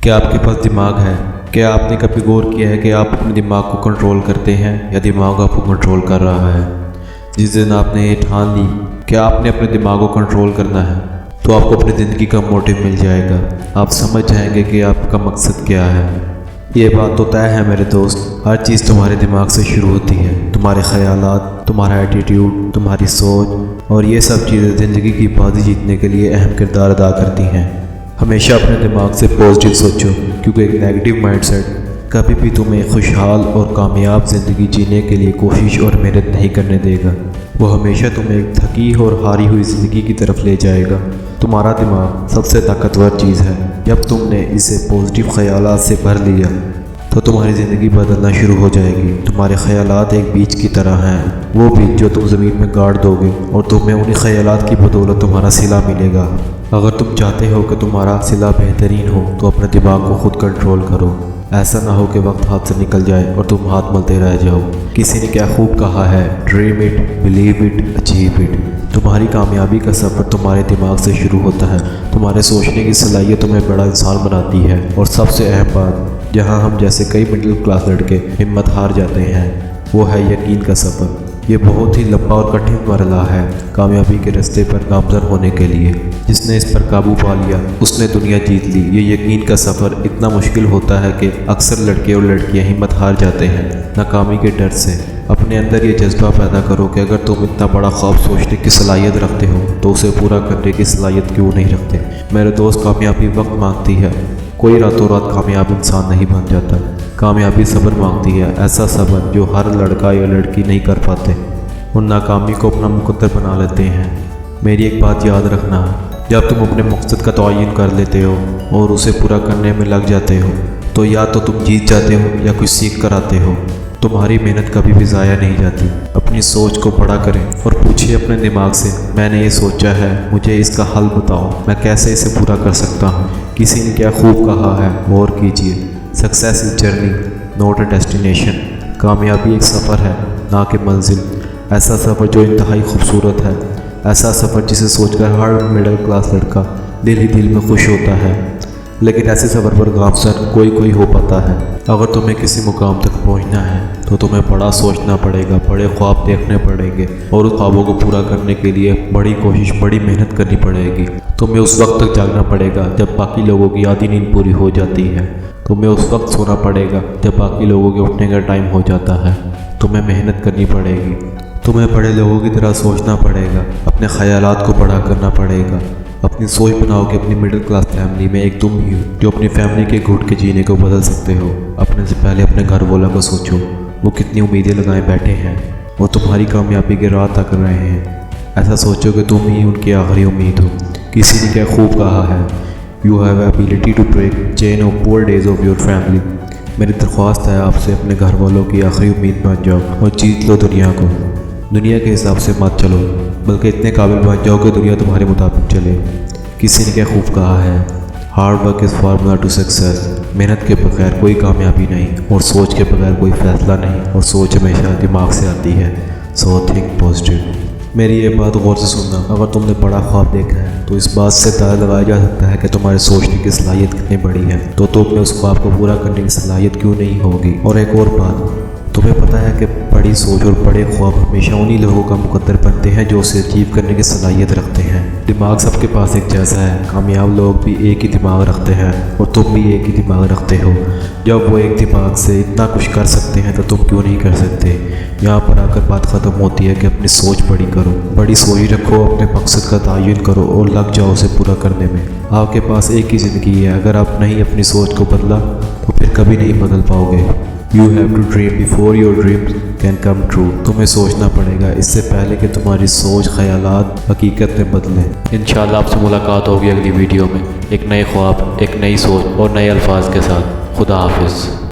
क्या आपके पास दिमाग है? क्या आपने कभी गौर किया है कि आप अपने दिमाग को कंट्रोल करते हैं या दिमाग आपको कंट्रोल कर रहा है? जिस दिन आपने ये ठान ली कि आपने अपने दिमाग को कंट्रोल करना है तो आपको अपनी ज़िंदगी का मोटिव मिल जाएगा। आप समझ जाएंगे कि आपका मकसद क्या है। ये बात तो तय है मेरे दोस्त, हर चीज़ तुम्हारे दिमाग से शुरू होती है। तुम्हारे ख्यालात, तुम्हारा एटीट्यूड, तुम्हारी सोच और ये सब चीज़ें ज़िंदगी की बाजी जीतने के लिए अहम किरदार अदा करती हैं। हमेशा अपने दिमाग से पॉजिटिव सोचो, क्योंकि एक नेगेटिव माइंडसेट कभी भी तुम्हें खुशहाल और कामयाब ज़िंदगी जीने के लिए कोशिश और मेहनत नहीं करने देगा। वो हमेशा तुम्हें एक थकी और हारी हुई ज़िंदगी की तरफ ले जाएगा। तुम्हारा दिमाग सबसे ताकतवर चीज़ है। जब तुमने इसे पॉजिटिव ख्यालात से भर लिया तो तुम्हारी ज़िंदगी बदलना शुरू हो जाएगी। तुम्हारे ख्यालात एक बीज की तरह हैं, वो बीज जो तुम ज़मीन में गाड़ दोगे और तुम्हें उन्हीं ख्यालात की बदौलत तुम्हारा सिला मिलेगा। अगर तुम चाहते हो कि तुम्हारा सिला बेहतरीन हो तो अपने दिमाग को खुद कंट्रोल करो। ऐसा ना हो कि वक्त हाथ से निकल जाए और तुम हाथ मलते रह जाओ। किसी ने क्या खूब कहा है, dream it, believe it, achieve it. तुम्हारी कामयाबी का सफ़र तुम्हारे दिमाग से शुरू होता है। तुम्हारे सोचने की सलाहियत तुम्हें बड़ा इंसान बनाती है। और सबसे अहम बात, जहाँ हम जैसे कई मिडिल क्लास लड़के हिम्मत हार जाते हैं, वो है यकीन का सफ़र। ये बहुत ही लंबा और कठिन मरहला है कामयाबी के रास्ते पर गामज़न होने के लिए। जिसने इस पर काबू पा लिया उसने दुनिया जीत ली। ये यकीन का सफ़र इतना मुश्किल होता है कि अक्सर लड़के और लड़कियां हिम्मत हार जाते हैं नाकामी के डर से। अपने अंदर ये जज्बा पैदा करो कि अगर तुम इतना बड़ा ख्वाब सोचने की सलाहियत रखते हो तो उसे पूरा करने की सलाहियत क्यों नहीं रखते। मेरे दोस्त, कामयाबी वक्त मांगती है। कोई रातों रात कामयाब इंसान नहीं बन जाता। कामयाबी सब्र मांगती है, ऐसा सब्र जो हर लड़का या लड़की नहीं कर पाते। उन नाकामी को अपना मुकद्दर बना लेते हैं। मेरी एक बात याद रखना, जब तुम अपने मकसद का तयन कर लेते हो और उसे पूरा करने में लग जाते हो तो या तो तुम जीत जाते हो या कुछ सीख कर आते हो। तुम्हारी मेहनत कभी भी ज़ाया नहीं जाती। अपनी सोच को बड़ा करें और पूछिए अपने दिमाग से, मैंने ये सोचा है, मुझे इसका हल बताओ, मैं कैसे इसे पूरा कर सकता हूँ। किसी ने क्या खूब कहा है, गौर कीजिए, success is journey not a destination. कामयाबी एक सफ़र है ना कि मंजिल। ऐसा सफ़र जो इंतहाई खूबसूरत है, ऐसा सफ़र जिसे सोचकर हर मिडिल क्लास लड़का दिल ही दिल में खुश होता है। लेकिन ऐसे सफ़र पर गामज़न कोई हो पाता है। अगर तुम्हें किसी मुकाम तक पहुंचना है तो तुम्हें बड़ा सोचना पड़ेगा, बड़े ख्वाब देखने पड़ेंगे और उस ख्वाबों को पूरा करने के लिए बड़ी कोशिश, बड़ी मेहनत करनी पड़ेगी। तुम्हें उस वक्त तक जागना पड़ेगा जब बाकी लोगों की आधी नींद पूरी हो जाती है। तुम्हें उस वक्त सोना पड़ेगा जब बाकी लोगों के उठने का टाइम हो जाता है। तुम्हें मेहनत करनी पड़ेगी। तुम्हें बड़े लोगों की तरह सोचना पड़ेगा, अपने ख्यालात को बड़ा करना पड़ेगा। अपनी सोच बनाओ कि अपनी मिडिल क्लास फैमिली में एक तुम ही हो जो अपनी फैमिली के घुट के जीने को बदल सकते हो। अपने से पहले अपने घर वालों को सोचो, वो कितनी उम्मीदें लगाए बैठे हैं, वो तुम्हारी कामयाबी के राह तक रहे हैं। ऐसा सोचो कि तुम ही उनकी आखिरी उम्मीद हो। किसी ने क्या खूब कहा है, you have ability to break chain of poor days of your family. मेरी दरख्वास्त है आपसे, अपने घर वालों की आखिरी उम्मीद बन जाओ और जीत लो दुनिया को। दुनिया के हिसाब से मत चलो, बल्कि इतने काबिल बन जाओ कि दुनिया तुम्हारे मुताबिक चले। किसी ने क्या खूब कहा है, hard work is formula to success. मेहनत के बगैर कोई कामयाबी नहीं और सोच के बगैर कोई फैसला नहीं, और सोच हमेशा दिमाग से आती है। So think positive. मेरी ये बात गौर से सुनना, अगर तुमने बड़ा ख्वाब देखा है तो इस बात से अंदाज़ा लगाया जा सकता है कि तुम्हारे सोचने की सलाहियत कितनी बड़ी है, तो तुम्हें उस ख्वाब को पूरा करने की सलाहियत क्यों नहीं होगी। और एक और बात, तुम्हें पता है कि बड़ी सोच और बड़े ख्वाब हमेशा उन्हीं लोगों का मुकद्दर बनते हैं जो उसे अचीव करने की सलाहियत रखते हैं। दिमाग सबके पास एक जैसा है। कामयाब लोग भी एक ही दिमाग रखते हैं और तुम भी एक ही दिमाग रखते हो। जब वो एक दिमाग से इतना कुछ कर सकते हैं तो तुम क्यों नहीं कर सकते। यहाँ पर आकर बात ख़त्म होती है कि अपनी सोच बड़ी करो, बड़ी सोच रखो, अपने मकसद का तयन करो और लग जाओ उसे पूरा करने में। आपके पास एक ही ज़िंदगी है, अगर आप नहीं अपनी सोच को बदला तो फिर कभी नहीं बदल पाओगे। You have to dream before your dreams can come true। तुम्हें सोचना पड़ेगा इससे पहले कि तुम्हारी सोच, ख्यालात हकीकत में बदलें। इंशाल्लाह आपसे मुलाकात होगी अगली वीडियो में एक नए ख्वाब, एक नई सोच और नए अल्फाज के साथ। खुदा हाफिज़।